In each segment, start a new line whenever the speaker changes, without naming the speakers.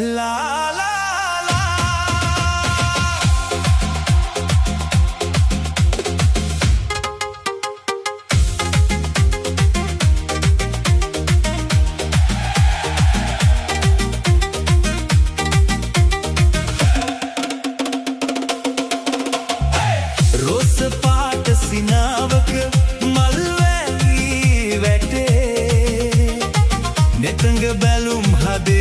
La la la रोस पाट सिनावक मलवैली वैटे नेतंग बैलुम हदे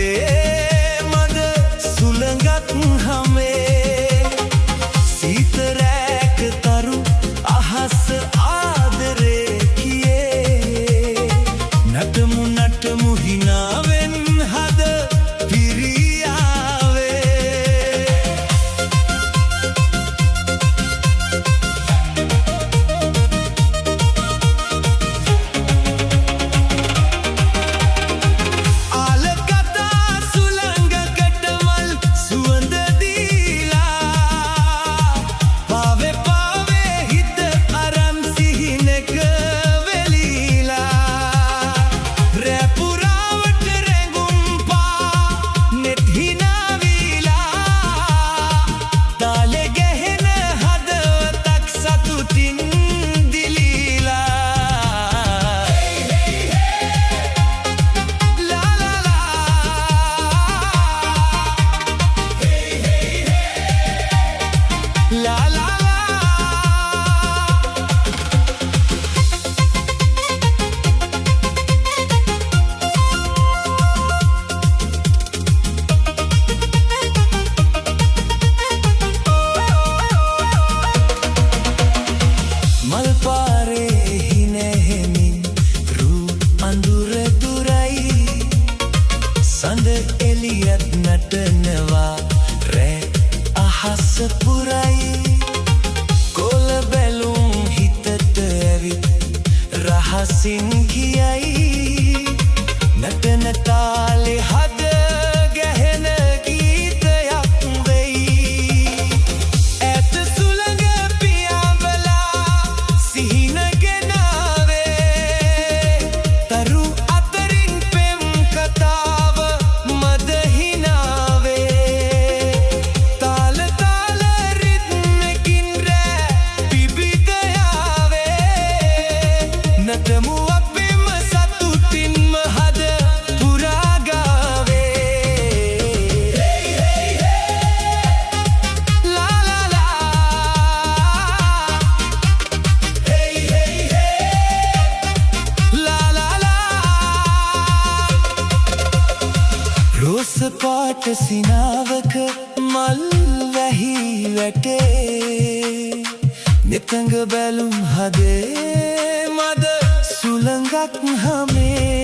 मद सुलंगत हमें सीतरैक तरु अहस आदरे किए नटमु हिनावेन हद फिरियावे එලියත් නටනවා රෑ අහස පුරයි කොළ බැලුම් හිතට ඇවිත් රහසින් කියයි නටන තාලේ හද ගැහෙන ගීතයක් වෙයි ඇත සුළඟ පියාඹලා සිහින ගෙනාවේ තරු අතරින් පෙම් කතාව නටමු අපිම සතුටින්ම හද පුරාගාවේ ලා ලා ලා ලා ලා ලා රෝස පාට සිනාවක මල් වැහි වැටේ නිතංග බැලුම් හදේ මද सुलंगत हमें